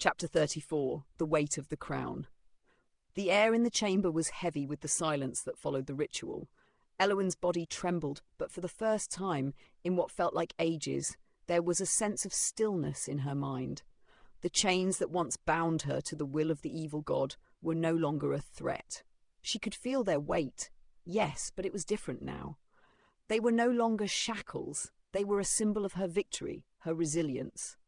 Chapter 34. The Weight of the Crown. The air in the chamber was heavy with the silence that followed the ritual. Elowyn's body trembled, but for the first time, in what felt like ages, there was a sense of stillness in her mind. The chains that once bound her to the will of the evil god were no longer a threat. She could feel their weight, yes, but it was different now. They were no longer shackles. They were a symbol of her victory, her resilience.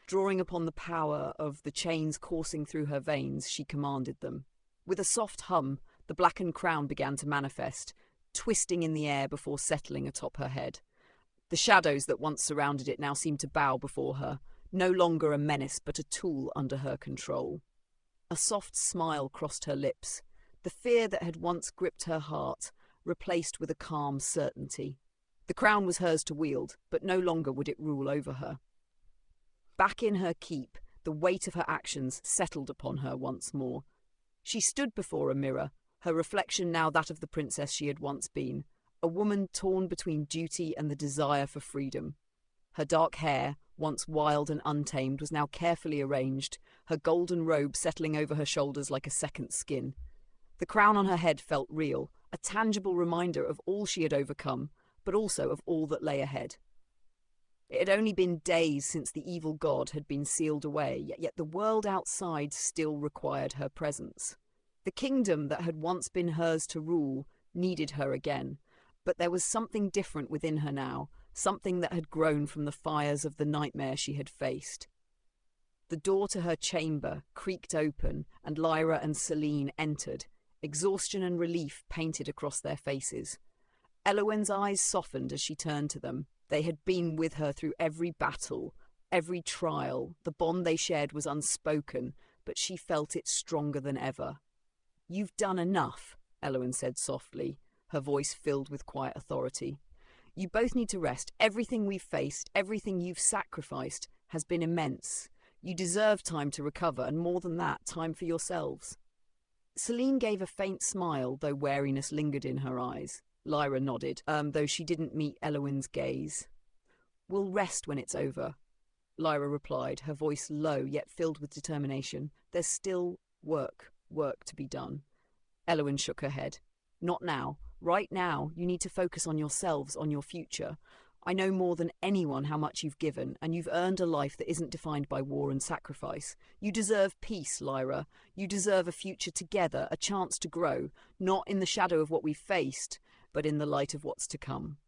Drawing upon the power of the chains coursing through her veins, she commanded them. With a soft hum, the blackened crown began to manifest, twisting in the air before settling atop her head. The shadows that once surrounded it now seemed to bow before her, no longer a menace but a tool under her control. A soft smile crossed her lips, the fear that had once gripped her heart, replaced with a calm certainty. The crown was hers to wield, but no longer would it rule over her. Back in her keep, the weight of her actions settled upon her once more. She stood before a mirror, her reflection now that of the princess she had once been, a woman torn between duty and the desire for freedom. Her dark hair, once wild and untamed, was now carefully arranged, her golden robe settling over her shoulders like a second skin. The crown on her head felt real, a tangible reminder of all she had overcome, but also of all that lay ahead. It had only been days since the evil god had been sealed away, yet the world outside still required her presence. The kingdom that had once been hers to rule needed her again, but there was something different within her now, something that had grown from the fires of the nightmare she had faced. The door to her chamber creaked open, and Lyra and Selene entered, exhaustion and relief painted across their faces. Elowyn's eyes softened as she turned to them. They had been with her through every battle, every trial. The bond they shared was unspoken, but she felt it stronger than ever. "You've done enough," Elowyn said softly, her voice filled with quiet authority. "You both need to rest. Everything we've faced, everything you've sacrificed, has been immense. You deserve time to recover, and more than that, time for yourselves." Selene gave a faint smile, though wariness lingered in her eyes. Lyra nodded, though she didn't meet Elowyn's gaze. "We'll rest when it's over," Lyra replied, her voice low yet filled with determination. "There's still work to be done." Elowyn shook her head. "Not now. Right now, you need to focus on yourselves, on your future. I know more than anyone how much you've given, and you've earned a life that isn't defined by war and sacrifice. You deserve peace, Lyra. You deserve a future together, a chance to grow, not in the shadow of what we've faced, but in the light of what's to come."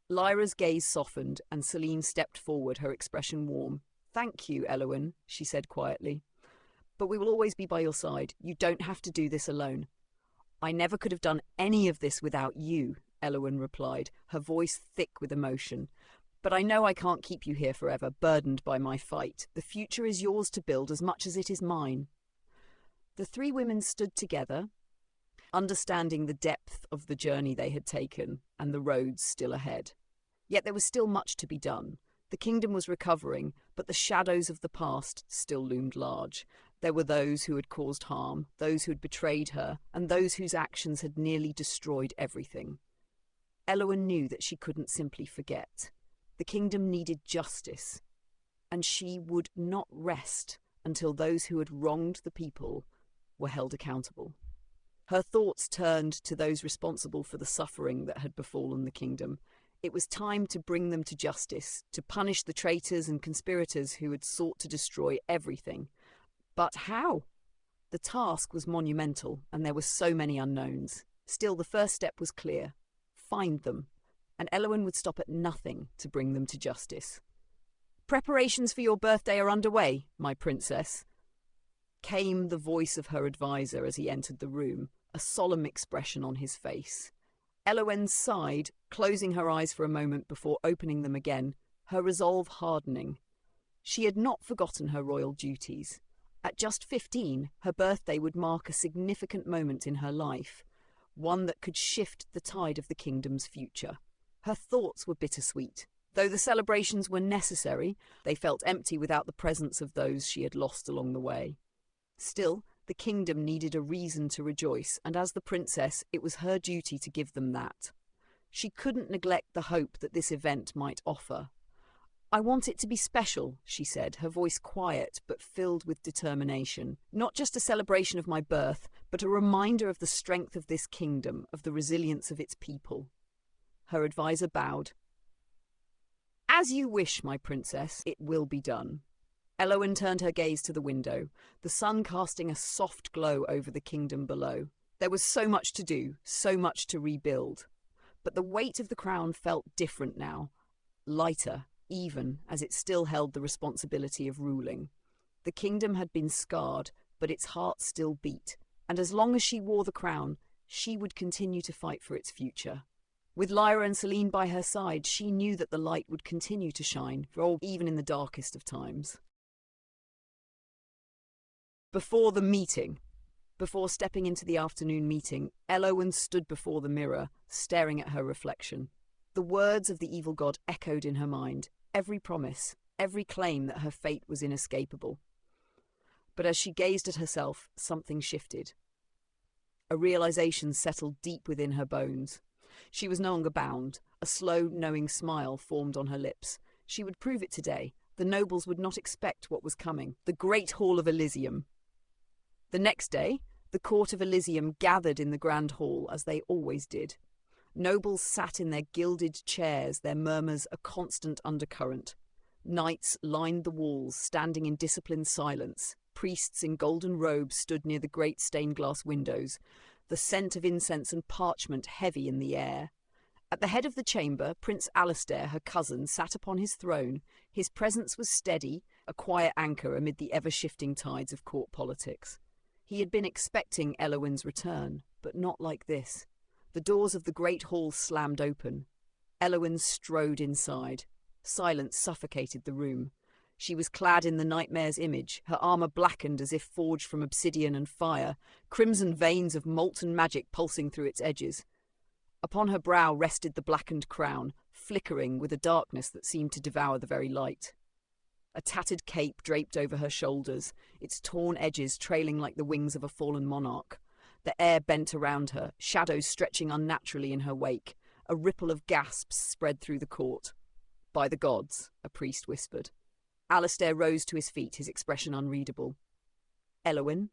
Lyra's gaze softened, and Selene stepped forward, her expression warm. "Thank you, Elowyn," she said quietly. "But we will always be by your side. You don't have to do this alone." "I never could have done any of this without you," Elowyn replied, her voice thick with emotion. "But I know I can't keep you here forever, burdened by my fight. The future is yours to build as much as it is mine." The three women stood together, understanding the depth of the journey they had taken and the roads still ahead. Yet there was still much to be done. The kingdom was recovering, but the shadows of the past still loomed large. There were those who had caused harm, those who had betrayed her, and those whose actions had nearly destroyed everything. Elowyn knew that she couldn't simply forget. The kingdom needed justice, and she would not rest until those who had wronged the people were held accountable. Her thoughts turned to those responsible for the suffering that had befallen the kingdom. It was time to bring them to justice, to punish the traitors and conspirators who had sought to destroy everything. But how? The task was monumental, and there were so many unknowns. Still, the first step was clear. Find them, and Elowyn would stop at nothing to bring them to justice. "Preparations for your birthday are underway, my princess," came the voice of her advisor as he entered the room, a solemn expression on his face. Elowyn sighed, closing her eyes for a moment before opening them again, her resolve hardening. She had not forgotten her royal duties. At just 15, her birthday would mark a significant moment in her life, one that could shift the tide of the kingdom's future. Her thoughts were bittersweet. Though the celebrations were necessary, they felt empty without the presence of those she had lost along the way. Still, the kingdom needed a reason to rejoice, and as the princess, it was her duty to give them that. She couldn't neglect the hope that this event might offer. I want it to be special, she said, her voice quiet but filled with determination. Not just a celebration of my birth, but a reminder of the strength of this kingdom, of the resilience of its people. Her advisor bowed. As you wish, my princess, it will be done. Elowen turned her gaze to the window, the sun casting a soft glow over the kingdom below. There was so much to do, so much to rebuild. But the weight of the crown felt different now, lighter, even as it still held the responsibility of ruling. The kingdom had been scarred, but its heart still beat, and as long as she wore the crown, she would continue to fight for its future. With Lyra and Selene by her side, she knew that the light would continue to shine, even in the darkest of times. Before the meeting, before stepping into the afternoon meeting, Elowen stood before the mirror, staring at her reflection. The words of the evil god echoed in her mind, every promise, every claim that her fate was inescapable. But as she gazed at herself, something shifted. A realization settled deep within her bones. She was no longer bound. A slow, knowing smile formed on her lips. She would prove it today. The nobles would not expect what was coming. The Great Hall of Elysium. The next day, the court of Elysium gathered in the grand hall, as they always did. Nobles sat in their gilded chairs, their murmurs a constant undercurrent. Knights lined the walls, standing in disciplined silence. Priests in golden robes stood near the great stained-glass windows, the scent of incense and parchment heavy in the air. At the head of the chamber, Prince Alistair, her cousin, sat upon his throne. His presence was steady, a quiet anchor amid the ever-shifting tides of court politics. He had been expecting Elowen's return, but not like this. The doors of the great hall slammed open. Elowen strode inside. Silence suffocated the room. She was clad in the nightmare's image, her armour blackened as if forged from obsidian and fire, crimson veins of molten magic pulsing through its edges. Upon her brow rested the blackened crown, flickering with a darkness that seemed to devour the very light. A tattered cape draped over her shoulders, its torn edges trailing like the wings of a fallen monarch. The air bent around her, shadows stretching unnaturally in her wake. A ripple of gasps spread through the court. "By the gods," a priest whispered. Alistair rose to his feet, his expression unreadable. "Elowen?"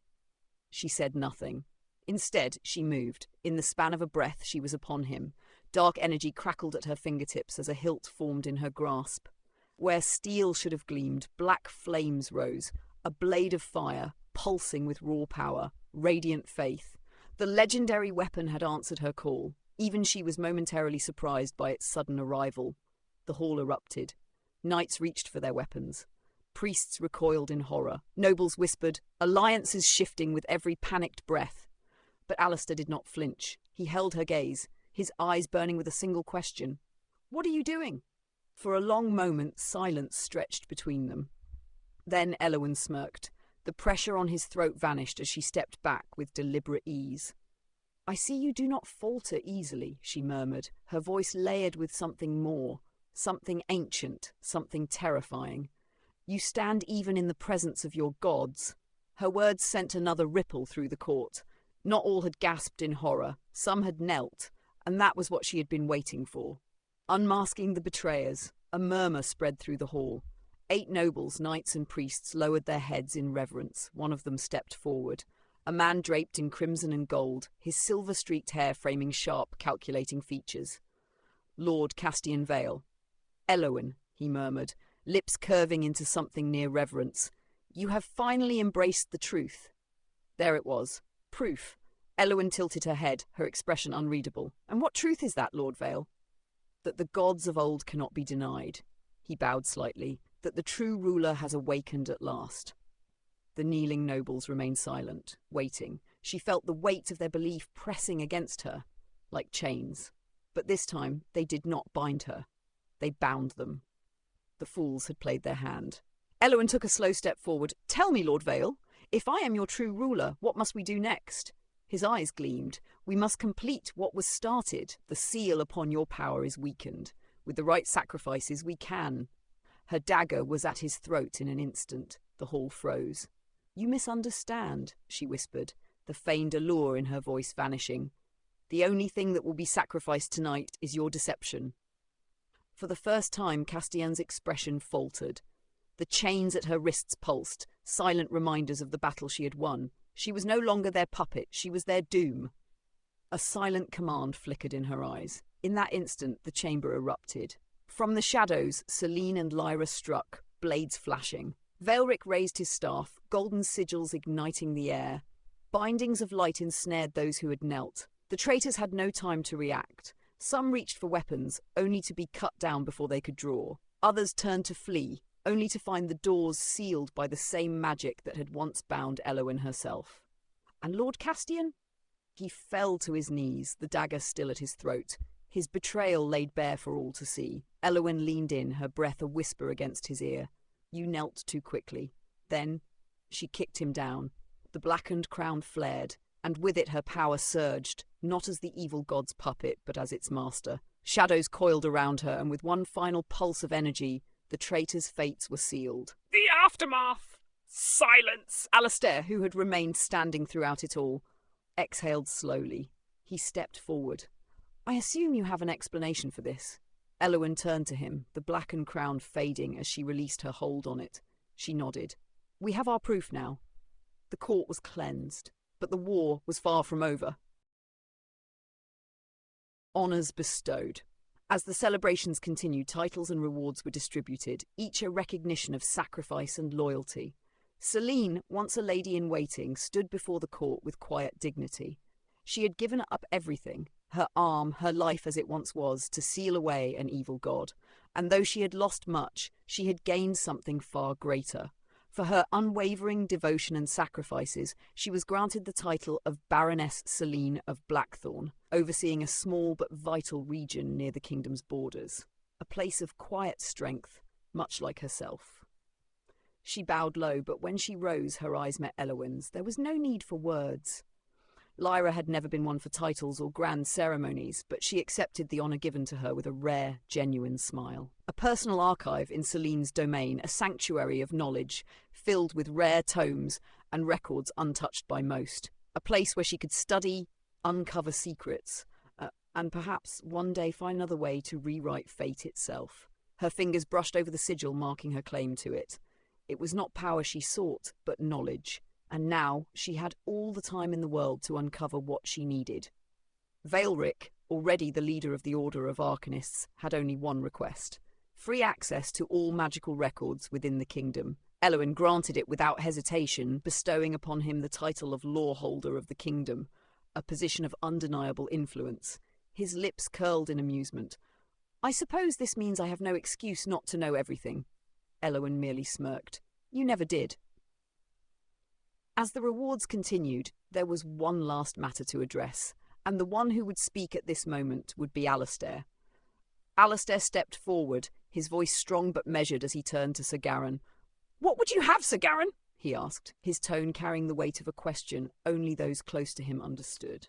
She said nothing. Instead, she moved. In the span of a breath, she was upon him. Dark energy crackled at her fingertips as a hilt formed in her grasp. Where steel should have gleamed, black flames rose, a blade of fire, pulsing with raw power, radiant faith. The legendary weapon had answered her call. Even she was momentarily surprised by its sudden arrival. The hall erupted. Knights reached for their weapons. Priests recoiled in horror. Nobles whispered, alliances shifting with every panicked breath. But Alistair did not flinch. He held her gaze, his eyes burning with a single question. "What are you doing?" For a long moment, silence stretched between them. Then Elowen smirked. The pressure on his throat vanished as she stepped back with deliberate ease. "I see you do not falter easily," she murmured, her voice layered with something more, something ancient, something terrifying. "You stand even in the presence of your gods." Her words sent another ripple through the court. Not all had gasped in horror, some had knelt, and that was what she had been waiting for. Unmasking the betrayers, a murmur spread through the hall. 8 nobles, knights and priests lowered their heads in reverence. One of them stepped forward. A man draped in crimson and gold, his silver-streaked hair framing sharp, calculating features. "Lord Castian Vale." "Elowen," he murmured, lips curving into something near reverence. "You have finally embraced the truth." There it was. Proof. Elowen tilted her head, her expression unreadable. "And what truth is that, Lord Vale?" "That the gods of old cannot be denied." He bowed slightly. "That the true ruler has awakened at last." The kneeling nobles remained silent, waiting. She felt the weight of their belief pressing against her, like chains. But this time, they did not bind her. They bound them. The fools had played their hand. Elowen took a slow step forward. "Tell me, Lord Vale, if I am your true ruler, what must we do next?" His eyes gleamed. "We must complete what was started. The seal upon your power is weakened. With the right sacrifices, we can." Her dagger was at his throat in an instant. The hall froze. "You misunderstand," she whispered, the feigned allure in her voice vanishing. "The only thing that will be sacrificed tonight is your deception." For the first time, Castian's expression faltered. The chains at her wrists pulsed, silent reminders of the battle she had won. She was no longer their puppet, she was their doom. A silent command flickered in her eyes. In that instant, the chamber erupted. From the shadows, Selene and Lyra struck, blades flashing. Veilric raised his staff, golden sigils igniting the air. Bindings of light ensnared those who had knelt. The traitors had no time to react. Some reached for weapons, only to be cut down before they could draw. Others turned to flee, only to find the doors sealed by the same magic that had once bound Elowen herself. And Lord Castian? He fell to his knees, the dagger still at his throat. His betrayal laid bare for all to see. Elowen leaned in, her breath a whisper against his ear. You knelt too quickly. Then she kicked him down. The blackened crown flared, and with it her power surged, not as the evil god's puppet, but as its master. Shadows coiled around her, and with one final pulse of energy, the traitor's fates were sealed. The aftermath! Silence! Alistair, who had remained standing throughout it all, exhaled slowly. He stepped forward. I assume you have an explanation for this. Elowen turned to him, the blackened crown fading as she released her hold on it. She nodded. We have our proof now. The court was cleansed, but the war was far from over. Honours bestowed. As the celebrations continued, titles and rewards were distributed, each a recognition of sacrifice and loyalty. Selene, once a lady-in-waiting, stood before the court with quiet dignity. She had given up everything, her arm, her life as it once was, to seal away an evil god. And though she had lost much, she had gained something far greater. For her unwavering devotion and sacrifices, she was granted the title of Baroness Selene of Blackthorn, overseeing a small but vital region near the kingdom's borders. A place of quiet strength, much like herself. She bowed low, but when she rose, her eyes met Elowen's. There was no need for words. Lyra had never been one for titles or grand ceremonies, but she accepted the honour given to her with a rare, genuine smile. A personal archive in Selene's domain, a sanctuary of knowledge, filled with rare tomes and records untouched by most. A place where she could study, uncover secrets, and perhaps one day find another way to rewrite fate itself. Her fingers brushed over the sigil marking her claim to it. It was not power she sought, but knowledge. And now she had all the time in the world to uncover what she needed. Veilric, already the leader of the Order of Arcanists, had only one request: free access to all magical records within the kingdom. Elowen granted it without hesitation, bestowing upon him the title of lawholder of the kingdom, a position of undeniable influence. His lips curled in amusement. I suppose this means I have no excuse not to know everything. Elowen merely smirked. You never did. As the rewards continued, there was one last matter to address, and the one who would speak at this moment would be Alistair. Alistair stepped forward, his voice strong but measured as he turned to Sir Garan. What would you have, Sir Garan? He asked, his tone carrying the weight of a question only those close to him understood.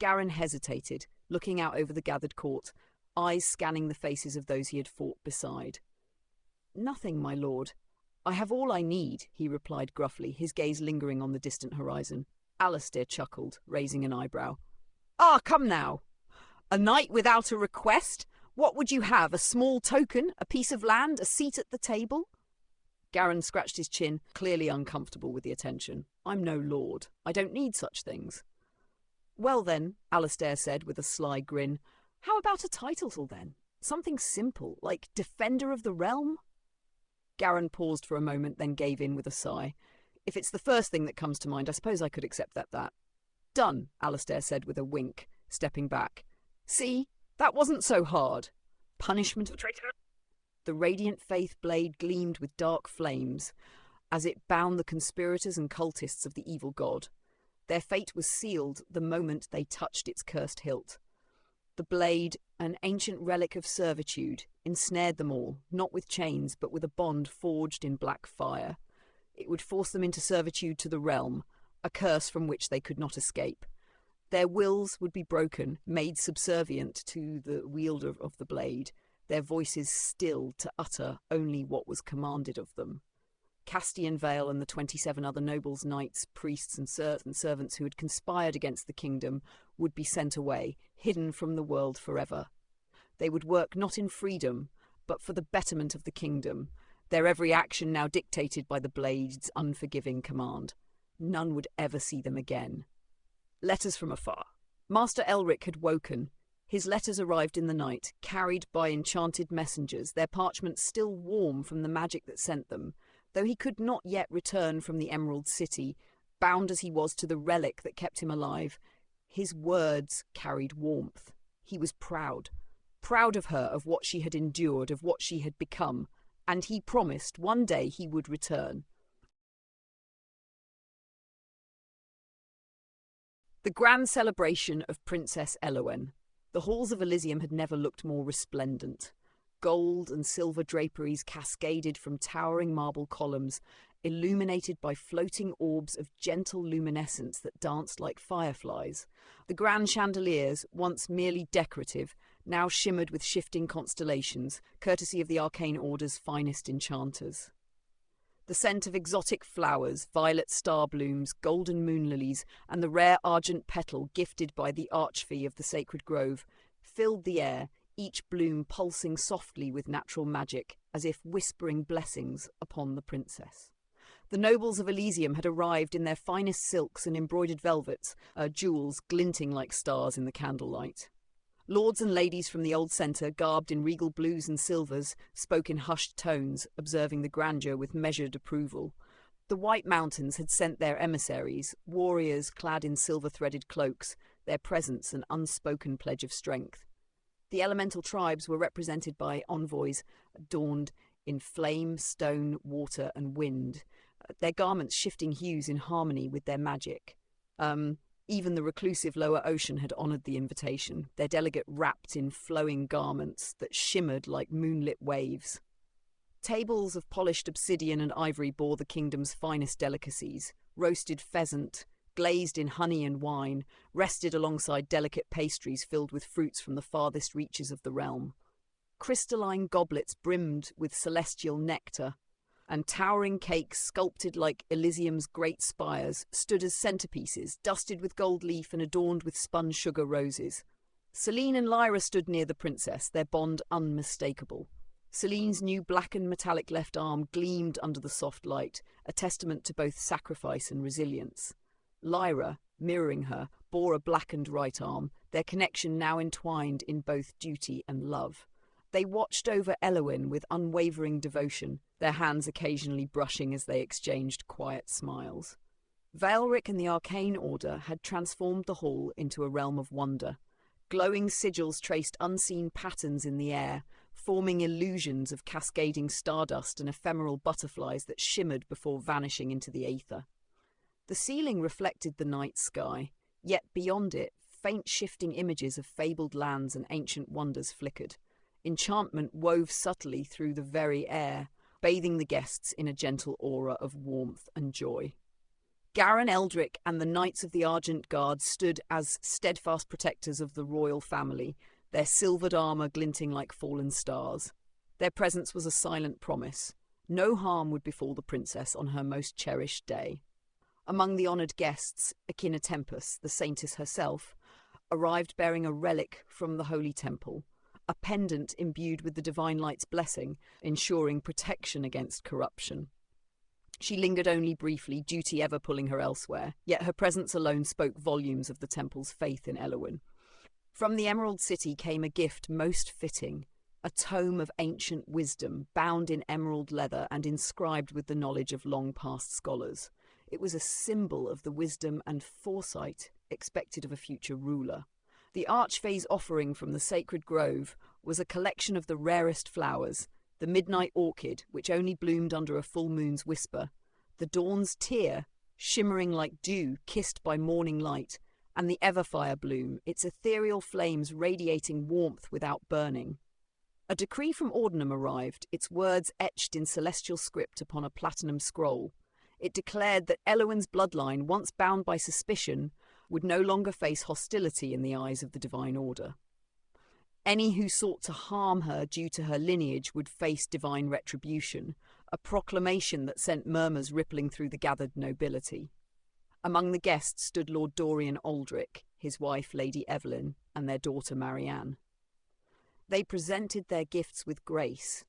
Garan hesitated, looking out over the gathered court, eyes scanning the faces of those he had fought beside. Nothing, my lord. I have all I need, he replied gruffly, his gaze lingering on the distant horizon. Alistair chuckled, raising an eyebrow. Ah, come now. A night without a request? What would you have, a small token, a piece of land, a seat at the table? Garan scratched his chin, clearly uncomfortable with the attention. I'm no lord. I don't need such things. Well then, Alistair said with a sly grin, how about a title then? Something simple, like Defender of the Realm? Garan paused for a moment, then gave in with a sigh. If it's the first thing that comes to mind, I suppose I could accept that. Done, Alistair said with a wink, stepping back. See, that wasn't so hard. Punishment. Traitor. The radiant faith blade gleamed with dark flames as it bound the conspirators and cultists of the evil god. Their fate was sealed the moment they touched its cursed hilt. The blade, an ancient relic of servitude, ensnared them all, not with chains, but with a bond forged in black fire. It would force them into servitude to the realm, a curse from which they could not escape. Their wills would be broken, made subservient to the wielder of the blade, their voices still to utter only what was commanded of them. Castian Vale and the 27 other nobles, knights, priests and servants who had conspired against the kingdom would be sent away, hidden from the world forever. They would work not in freedom, but for the betterment of the kingdom, their every action now dictated by the blade's unforgiving command. None would ever see them again. Letters from afar. Master Elric had woken. His letters arrived in the night, carried by enchanted messengers, their parchments still warm from the magic that sent them, though he could not yet return from the Emerald City, bound as he was to the relic that kept him alive. His words carried warmth. He was proud of her, of what she had endured, of what she had become, and he promised one day he would return. The grand celebration of Princess Elowen. The halls of Elysium had never looked more resplendent. Gold and silver draperies cascaded from towering marble columns, illuminated by floating orbs of gentle luminescence that danced like fireflies. The grand chandeliers, once merely decorative, now shimmered with shifting constellations, courtesy of the arcane order's finest enchanters. The scent of exotic flowers, violet star blooms, golden moon lilies, and the rare argent petal gifted by the archfey of the sacred grove, filled the air, each bloom pulsing softly with natural magic, as if whispering blessings upon the princess. The nobles of Elysium had arrived in their finest silks and embroidered velvets, jewels glinting like stars in the candlelight. Lords and ladies from the old centre, garbed in regal blues and silvers, spoke in hushed tones, observing the grandeur with measured approval. The White Mountains had sent their emissaries, warriors clad in silver-threaded cloaks, their presence an unspoken pledge of strength. The elemental tribes were represented by envoys adorned in flame, stone, water, and wind, their garments shifting hues in harmony with their magic. Even the reclusive lower ocean had honoured the invitation, their delegate wrapped in flowing garments that shimmered like moonlit waves. Tables of polished obsidian and ivory bore the kingdom's finest delicacies: roasted pheasant, glazed in honey and wine, rested alongside delicate pastries filled with fruits from the farthest reaches of the realm. Crystalline goblets brimmed with celestial nectar, and towering cakes sculpted like Elysium's great spires stood as centerpieces, dusted with gold leaf and adorned with spun sugar roses. Selene and Lyra stood near the princess, their bond unmistakable. Selene's new blackened metallic left arm gleamed under the soft light, a testament to both sacrifice and resilience. Lyra, mirroring her, bore a blackened right arm, their connection now entwined in both duty and love. They watched over Elowen with unwavering devotion, their hands occasionally brushing as they exchanged quiet smiles. Vaelric and the Arcane Order had transformed the hall into a realm of wonder. Glowing sigils traced unseen patterns in the air, forming illusions of cascading stardust and ephemeral butterflies that shimmered before vanishing into the aether. The ceiling reflected the night sky, yet beyond it, faint shifting images of fabled lands and ancient wonders flickered. Enchantment wove subtly through the very air, bathing the guests in a gentle aura of warmth and joy. Garin Eldrick and the Knights of the Argent Guard stood as steadfast protectors of the royal family, their silvered armour glinting like fallen stars. Their presence was a silent promise. No harm would befall the princess on her most cherished day. Among the honoured guests, Echina Tempus, the saintess herself, arrived bearing a relic from the Holy Temple, a pendant imbued with the Divine Light's blessing, ensuring protection against corruption. She lingered only briefly, duty ever pulling her elsewhere, yet her presence alone spoke volumes of the temple's faith in Elowen. From the Emerald City came a gift most fitting, a tome of ancient wisdom, bound in emerald leather and inscribed with the knowledge of long-past scholars. It was a symbol of the wisdom and foresight expected of a future ruler. The Archfey's offering from the sacred grove was a collection of the rarest flowers: the midnight orchid, which only bloomed under a full moon's whisper, the dawn's tear, shimmering like dew kissed by morning light, and the everfire bloom, its ethereal flames radiating warmth without burning. A decree from Ordinum arrived, its words etched in celestial script upon a platinum scroll. It declared that Elowen's bloodline, once bound by suspicion, would no longer face hostility in the eyes of the Divine Order. Any who sought to harm her due to her lineage would face divine retribution, a proclamation that sent murmurs rippling through the gathered nobility. Among the guests stood Lord Dorian Aldrich, his wife Lady Evelyn, and their daughter Marianne. They presented their gifts with grace.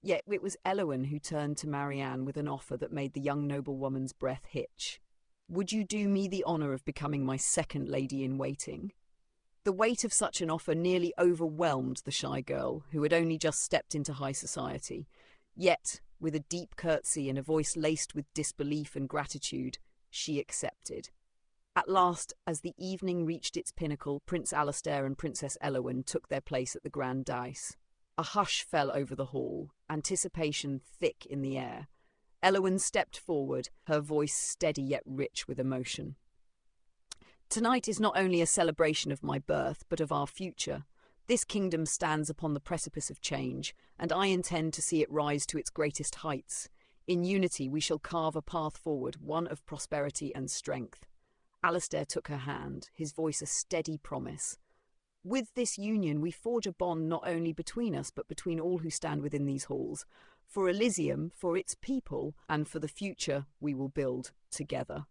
Yet it was Elowen who turned to Marianne with an offer that made the young noblewoman's breath hitch. "Would you do me the honour of becoming my second lady-in-waiting?" The weight of such an offer nearly overwhelmed the shy girl, who had only just stepped into high society. Yet, with a deep curtsy and a voice laced with disbelief and gratitude, she accepted. At last, as the evening reached its pinnacle, Prince Alastair and Princess Elowen took their place at the grand dais. A hush fell over the hall, anticipation thick in the air. Elowen stepped forward, her voice steady yet rich with emotion. "Tonight is not only a celebration of my birth, but of our future. This kingdom stands upon the precipice of change, and I intend to see it rise to its greatest heights. In unity we shall carve a path forward, one of prosperity and strength." Alastair took her hand, his voice a steady promise. "With this union we forge a bond not only between us, but between all who stand within these halls. For Elysium, for its people, and for the future we will build together."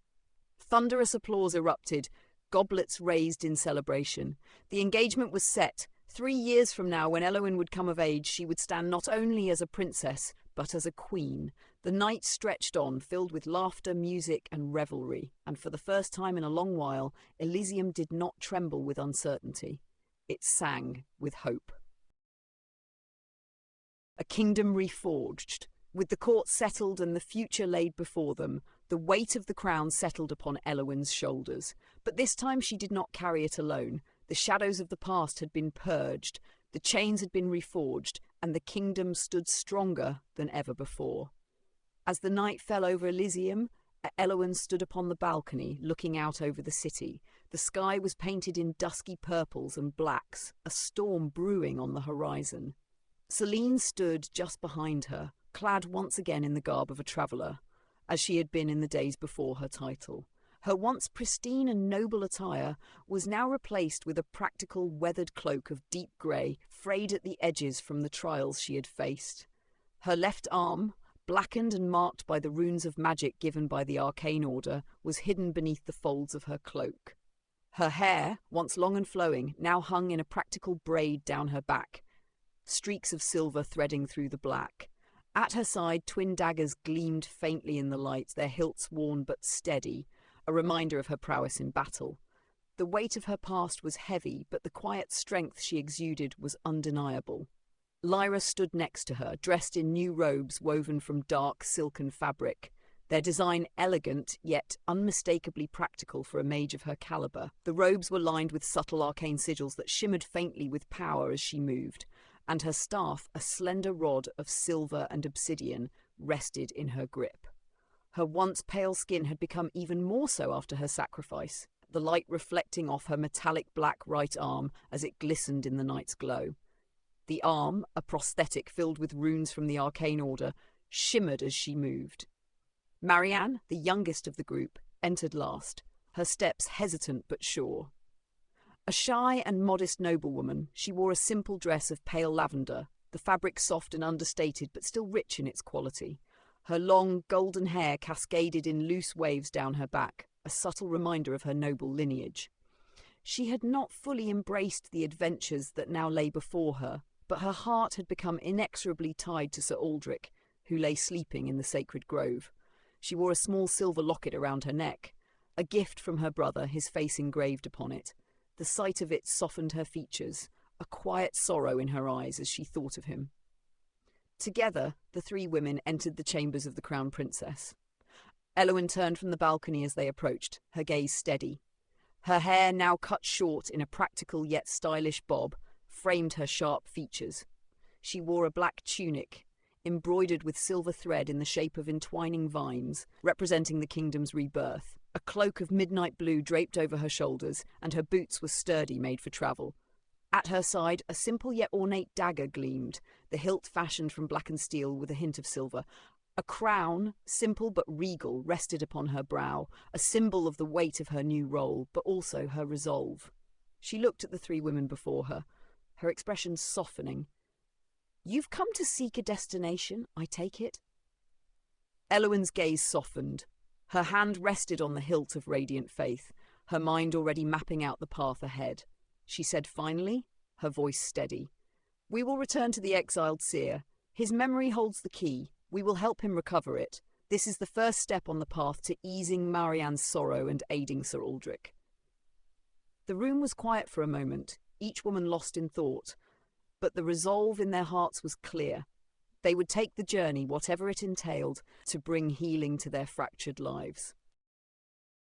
Thunderous applause erupted, goblets raised in celebration. The engagement was set. 3 years from now, when Elowen would come of age, she would stand not only as a princess, but as a queen. The night stretched on, filled with laughter, music, and revelry, and for the first time in a long while, Elysium did not tremble with uncertainty. It sang with hope. A kingdom reforged. With the court settled and the future laid before them, the weight of the crown settled upon Elowen's shoulders. But this time she did not carry it alone. The shadows of the past had been purged, the chains had been reforged, and the kingdom stood stronger than ever before. As the night fell over Elysium, Elowen stood upon the balcony, looking out over the city. The sky was painted in dusky purples and blacks, a storm brewing on the horizon. Selene stood just behind her, clad once again in the garb of a traveller, as she had been in the days before her title. Her once pristine and noble attire was now replaced with a practical, weathered cloak of deep grey, frayed at the edges from the trials she had faced. Her left arm, blackened and marked by the runes of magic given by the arcane order, was hidden beneath the folds of her cloak. Her hair, once long and flowing, now hung in a practical braid down her back, streaks of silver threading through the black. At her side, twin daggers gleamed faintly in the light, their hilts worn but steady, a reminder of her prowess in battle. The weight of her past was heavy, but the quiet strength she exuded was undeniable. Lyra stood next to her, dressed in new robes woven from dark silken fabric, their design elegant yet unmistakably practical for a mage of her caliber. The robes were lined with subtle arcane sigils that shimmered faintly with power as she moved, and her staff, a slender rod of silver and obsidian, rested in her grip. Her once pale skin had become even more so after her sacrifice, the light reflecting off her metallic black right arm as it glistened in the night's glow. The arm, a prosthetic filled with runes from the arcane order, shimmered as she moved. Marianne, the youngest of the group, entered last, her steps hesitant but sure. A shy and modest noblewoman, she wore a simple dress of pale lavender, the fabric soft and understated but still rich in its quality. Her long, golden hair cascaded in loose waves down her back, a subtle reminder of her noble lineage. She had not fully embraced the adventures that now lay before her, but her heart had become inexorably tied to Sir Aldrich, who lay sleeping in the sacred grove. She wore a small silver locket around her neck, a gift from her brother, his face engraved upon it. The sight of it softened her features, a quiet sorrow in her eyes as she thought of him. Together, the three women entered the chambers of the Crown Princess. Elowen turned from the balcony as they approached, her gaze steady. Her hair, now cut short in a practical yet stylish bob, framed her sharp features. She wore a black tunic, embroidered with silver thread in the shape of entwining vines, representing the kingdom's rebirth. A cloak of midnight blue draped over her shoulders, and her boots were sturdy, made for travel. At her side, a simple yet ornate dagger gleamed, the hilt fashioned from blackened steel with a hint of silver. A crown, simple but regal, rested upon her brow, a symbol of the weight of her new role, but also her resolve. She looked at the three women before her, her expression softening. "You've come to seek a destination, I take it?" Elowen's gaze softened. Her hand rested on the hilt of radiant faith, her mind already mapping out the path ahead. She said finally, her voice steady, We will return to the exiled seer. His memory holds the key. We will help him recover it. This is the first step on the path to easing Marianne's sorrow and aiding Sir Aldrich. The room was quiet for a moment, each woman lost in thought, but the resolve in their hearts was clear. They would take the journey, whatever it entailed, to bring healing to their fractured lives.